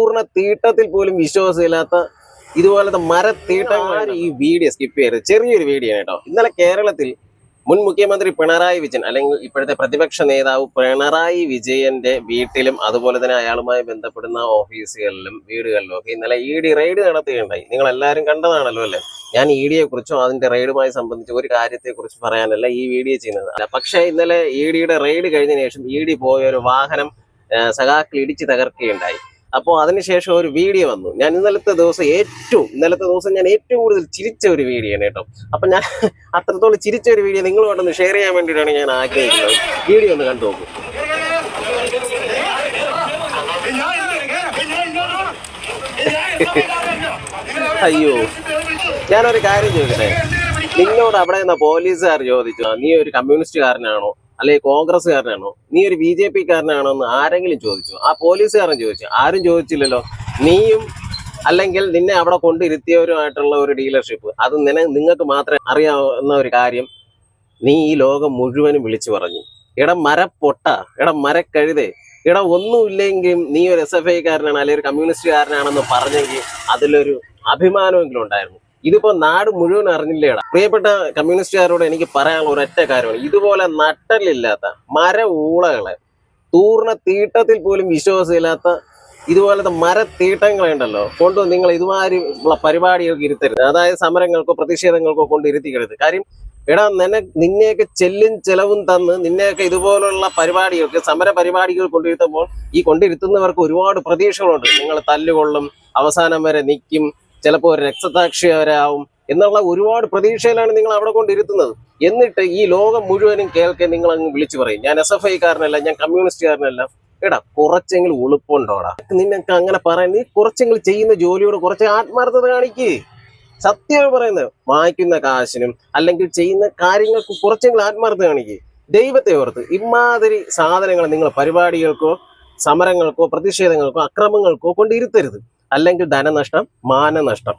പൂർണ്ണ തീട്ടത്തിൽ പോലും വിശ്വാസമില്ലാത്ത ഇതുപോലത്തെ മരത്തീട്ടങ്ങൾ ഈ വീഡിയോ സ്കിപ്പ് ചെയ്യരുത്. ചെറിയൊരു വീഡിയോ കേട്ടോ. ഇന്നലെ കേരളത്തിൽ മുൻ മുഖ്യമന്ത്രി പിണറായി വിജയൻ അല്ലെങ്കിൽ ഇപ്പോഴത്തെ പ്രതിപക്ഷ നേതാവ് പിണറായി വിജയന്റെ വീട്ടിലും അതുപോലെ തന്നെ അയാളുമായി ബന്ധപ്പെടുന്ന ഓഫീസുകളിലും വീടുകളിലും ഒക്കെ ഇന്നലെ ഇ.ഡി. റെയ്ഡ് നടത്തുകയുണ്ടായി. നിങ്ങൾ എല്ലാവരും കണ്ടതാണല്ലോ അല്ലെ? ഞാൻ ഇ.ഡിയെ കുറിച്ചോ അതിന്റെ റെയ്ഡുമായി സംബന്ധിച്ച ഒരു കാര്യത്തെ കുറിച്ച് പറയാനല്ല ഈ വീഡിയോ ചെയ്യുന്നത്. പക്ഷേ ഇന്നലെ ഇ.ഡിയുടെ റെയ്ഡ് കഴിഞ്ഞതിന് ശേഷം ഇ.ഡി പോയ ഒരു വാഹനം സഖാക്കൾ ഇടിച്ച് തകർക്കുകയുണ്ടായി. അപ്പോൾ അതിനുശേഷം ഒരു വീഡിയോ വന്നു. ഞാൻ ഇന്നലത്തെ ദിവസം ഞാൻ ഏറ്റവും കൂടുതൽ ചിരിച്ച ഒരു വീഡിയോ ആണ് കേട്ടോ. അപ്പൊ ഞാൻ അത്രത്തോളം ചിരിച്ച ഒരു വീഡിയോ നിങ്ങളുമായിട്ടൊന്ന് ഷെയർ ചെയ്യാൻ വേണ്ടിയിട്ടാണ് ഞാൻ ആഗ്രഹിക്കുന്നത്. വീഡിയോ ഒന്ന് കണ്ടു നോക്കൂ. അയ്യോ, ഞാനൊരു കാര്യം ചോദിക്കട്ടെ. നിന്നോട് അവിടെ നിന്ന പോലീസുകാർ ചോദിച്ചു, നീ ഒരു കമ്മ്യൂണിസ്റ്റുകാരനാണോ അല്ലെങ്കിൽ കോൺഗ്രസ്സുകാരനാണോ, നീ ഒരു BJP-കാരനാണോ എന്ന് ആരെങ്കിലും ചോദിച്ചു? ആ പോലീസുകാരൻ ചോദിച്ചു? ആരും ചോദിച്ചില്ലല്ലോ. നീയും അല്ലെങ്കിൽ നിന്നെ അവിടെ കൊണ്ടിരുത്തിയവരുമായിട്ടുള്ള ഒരു ഡീലർഷിപ്പ്, അത് നിങ്ങൾക്ക് മാത്രമേ അറിയാവുന്ന ഒരു കാര്യം നീ ഈ ലോകം മുഴുവനും വിളിച്ചു പറഞ്ഞു. മരപ്പൊട്ട, മരക്കഴുതേ, ഒന്നുമില്ലെങ്കിലും നീ ഒരു SFI-കാരനാണ് അല്ലെങ്കിൽ ഒരു കമ്മ്യൂണിസ്റ്റുകാരനാണെന്ന് പറഞ്ഞെങ്കിൽ അതിലൊരു അഭിമാനമെങ്കിലും ഉണ്ടായിരുന്നു. ഇതിപ്പോ നാട് മുഴുവൻ അറിഞ്ഞില്ലേടാ. പ്രിയപ്പെട്ട കമ്മ്യൂണിസ്റ്റുകാരോട് എനിക്ക് പറയാനുള്ള ഒരൊറ്റ കാര്യമാണ്, ഇതുപോലെ നട്ടലില്ലാത്ത ഊളകളെ, പൂർണ്ണ തീട്ടത്തിൽ പോലും വിശ്വാസമില്ലാത്ത ഇതുപോലത്തെ മരത്തീട്ടങ്ങളുണ്ടല്ലോ കൊണ്ട് നിങ്ങൾ ഇതുമാതിരിയുള്ള പരിപാടികൾക്ക് ഇരുത്തരുത്. അതായത് സമരങ്ങൾക്കോ പ്രതിഷേധങ്ങൾക്കോ കൊണ്ട് ഇരുത്തിക്കരുത്. കാര്യം നിന്നെയൊക്കെ ചെലവും തന്ന് നിന്നെയൊക്കെ ഇതുപോലുള്ള പരിപാടികൾക്ക്, സമര പരിപാടികൾ കൊണ്ടിരുത്തുമ്പോൾ ഈ കൊണ്ടിരുത്തുന്നവർക്ക് ഒരുപാട് പ്രതീക്ഷകളുണ്ട്. നിങ്ങൾ തല്ലുകൊള്ളും, അവസാനം വരെ നിൽക്കും, ചിലപ്പോൾ ഒരു രക്തസാക്ഷി വരാവും എന്നുള്ള ഒരുപാട് പ്രതീക്ഷയിലാണ് നിങ്ങൾ അവിടെ കൊണ്ടിരുത്തുന്നത്. എന്നിട്ട് ഈ ലോകം മുഴുവനും കേൾക്കെ നിങ്ങൾ അങ്ങ് വിളിച്ചു പറയും, ഞാൻ SFI-കാരനല്ല, ഞാൻ കമ്മ്യൂണിസ്റ്റുകാരനല്ല. കുറച്ചെങ്കിലും ഉളുപ്പുണ്ടോടാ നിനക്ക് അങ്ങനെ പറയാൻ? നീ കുറച്ചെങ്കിലും ചെയ്യുന്ന ജോലിയോട് കുറച്ച് ആത്മാർത്ഥത കാണിക്ക്. സത്യമായി പറയുന്നത്, വാങ്ങിക്കുന്ന കാശിനും അല്ലെങ്കിൽ ചെയ്യുന്ന കാര്യങ്ങൾക്ക് കുറച്ചെങ്കിലും ആത്മാർത്ഥത കാണിക്ക്. ദൈവത്തെ ഓർത്ത് ഇമാതിരി സാധനങ്ങൾ നിങ്ങൾ പരിപാടികൾക്കോ സമരങ്ങൾക്കോ പ്രതിഷേധങ്ങൾക്കോ അക്രമങ്ങൾക്കോ കൊണ്ടിരുത്തരുത്. അല്ലെങ്കിൽ ധനനഷ്ടം, മാനനഷ്ടം.